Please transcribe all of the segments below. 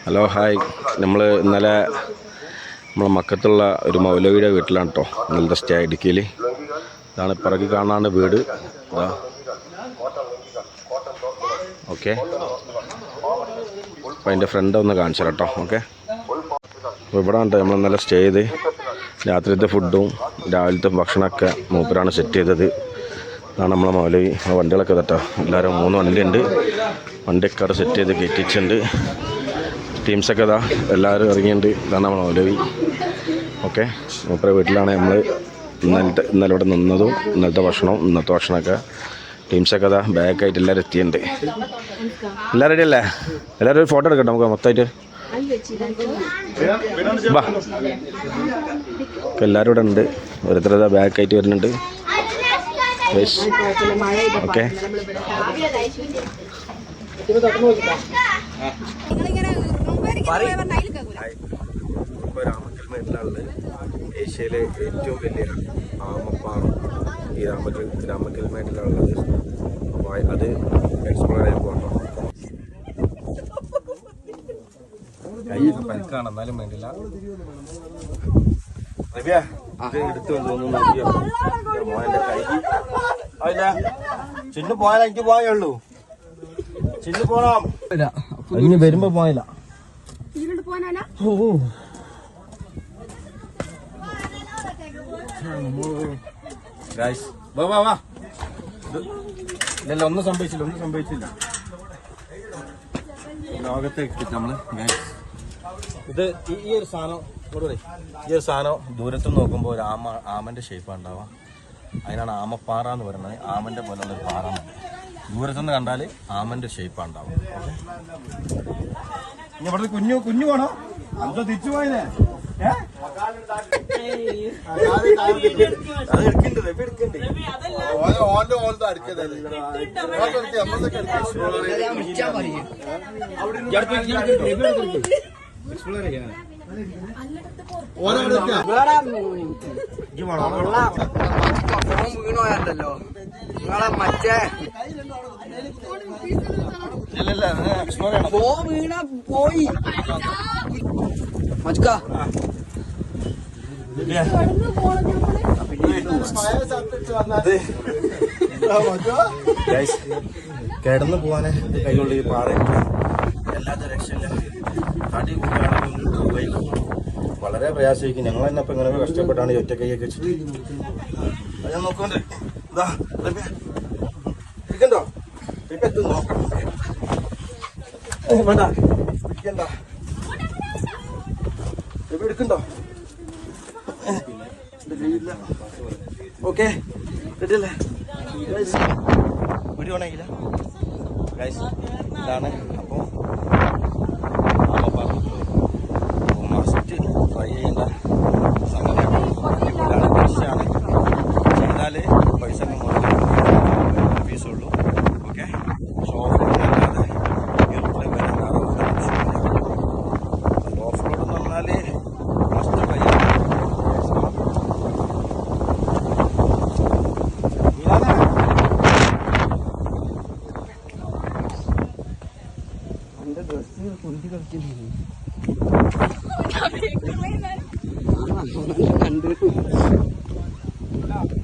Hello hi. നമ്മൾ ഇന്നലെ നമ്മളെ മക്കത്തുള്ള ഒരു മൗലവിയുടെ വീട്ടിലാണ് കേട്ടോ ഇന്നലത്തെ സ്റ്റേ. ഇടുക്കിയിൽ ഇതാണ് പിറകെ കാണാണ് വീട്. ഇതാ ഓക്കെ. അപ്പോൾ അതിൻ്റെ ഫ്രണ്ട് ഒന്ന് കാണിച്ചു തരാം കേട്ടോ. ഓക്കെ. അപ്പോൾ ഇവിടെ ഉണ്ട് നമ്മൾ ഇന്നലെ സ്റ്റേ ചെയ്ത്. രാത്രിത്തെ ഫുഡും രാവിലത്തെ ഭക്ഷണമൊക്കെ മൂപ്പരാണ് സെറ്റ് ചെയ്തത്. ഇതാണ് നമ്മളെ മൗലവി. ആ വണ്ടികളൊക്കെ തട്ടോ എല്ലാവരും 3 വണ്ടിയുണ്ട്. വണ്ടിയൊക്കെ അവിടെ സെറ്റ് ചെയ്ത് കയറ്റിച്ചിട്ടുണ്ട്. ടീംസൊക്കെ ഇതാ എല്ലാവരും ഇറങ്ങിയിട്ടുണ്ട്. ഇതാണ് നമ്മൾ മൗലവി. ഓക്കെ. മൂപ്പര വീട്ടിലാണ് നമ്മൾ ഇന്നലെ ഇവിടെ നിന്നതും ഇന്നത്തെ ഭക്ഷണവും ഇന്നത്തെ ഭക്ഷണമൊക്കെ. ടീംസൊക്കെ ഇതാ ബാക്കായിട്ട് എല്ലാവരും എത്തിയിട്ടുണ്ട്. എല്ലാവരും റെഡി അല്ലേ? എല്ലാവരും ഒരു ഫോട്ടോ എടുക്കട്ടെ നമുക്ക് മൊത്തമായിട്ട്. വാ. എല്ലാവരും ഇവിടെ ഉണ്ട്. ഓരോരുത്തർ ഇതാ ബാക്കായിട്ട് വരുന്നുണ്ട്. ഓക്കെ. രാമക്കൽമേട്ടിലുള്ള ഏഷ്യയിലെ ഏറ്റവും വലിയ ആമപ്പാറ ഈ രാമക്കൽമേട്ടിലുള്ളത്. അപ്പോൾ അത് എക്സ്പ്ലോർ ചെയ്യാൻ പോകണം. കൈയൊക്കെ പരിക്കാണ് എന്നാലും വേണ്ടില്ല. എടുത്തു തോന്നുന്നു മോൻ്റെ കൈ. അതില്ല ചിന്നു പോയാൽ എനിക്ക് പോയുള്ളൂ. ചിന്നു പോണം. ഇനി വരുമ്പോ പോയില്ല. ഇല്ല ഒന്നും സംഭവിച്ചില്ല. ലോകത്തേക്ക് നമ്മള് ഇത് ഈ ഒരു സാധനം ദൂരത്ത് നോക്കുമ്പോൾ ഒരു ആമന്റെ ഷേപ്പാണ് ഉണ്ടാവുക. അതിനാണ് ആമപ്പാറ എന്ന് പറയുന്നത്. ആമന്റെ പോലുള്ള ഒരു പാറ. ദൂരത്തുനിന്ന് കണ്ടാൽ ആമന്റെ ഷേപ്പാണ് ഉണ്ടാവുക. ഇനി ഇവിടുത്തെ കുഞ്ഞു വേണോ? അന്തോ തിരിച്ചു പോയതേ. വീണോയല്ലോ നിങ്ങളെ മറ്റേ വീണ പോയി മച്ചുക്ക. കിടന്നു പോവാനെ കൈകൊണ്ട് ഈ പാറ എല്ലാത്ത രക്ഷയില്ല. കാട്ടി കൂട്ടുകയാണെങ്കിൽ വളരെ പ്രയാസമായിരിക്കും. ഞങ്ങൾ തന്നെ ഇപ്പം ഇങ്ങനെ കഷ്ടപ്പെട്ടാണ് ഈ ഒറ്റ കൈയൊക്കെ വെച്ചിട്ട്. അത് ഞാൻ നോക്കണ്ടേ. ഇതാ ഇരിക്കണ്ടോ? ഇപ്പം എത്തും നോക്കാം. വേണ്ട ഇരിക്കണ്ട. ഇപ്പം എടുക്കണ്ടോ? ഓക്കെ റെഡിയല്ലേ? വീഡിയോ ആണെങ്കില ഇതാണ്. അപ്പോൾ മസ്റ്റ് ട്രൈ ചെയ്യേണ്ട സംഗതിയാണ്. ഫിഷാണ്. ചെയ്താൽ പൈസ ഫീസുള്ളൂ. ഓക്കെ. ഷോപ്പിലല്ലാതെ ഗൾഫിലെ വരാൻ ഓഫ് റോഡ് എന്ന് പറഞ്ഞാൽ മസ്റ്റ് ട്രൈ ചെയ്യണം.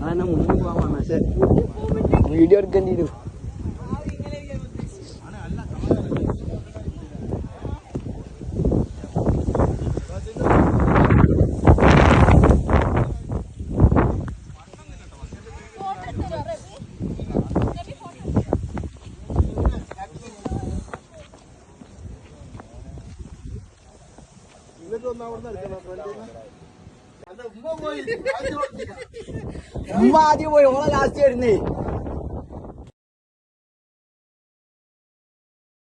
അതന്നെ മുമ്പ് പോവാൻ പക്ഷെ വീഡിയോ എടുക്കേണ്ടി വരും. ഉമ്മ ആദ്യം പോയി ഓളെ ലാസ്റ്റ് വരുന്നേ.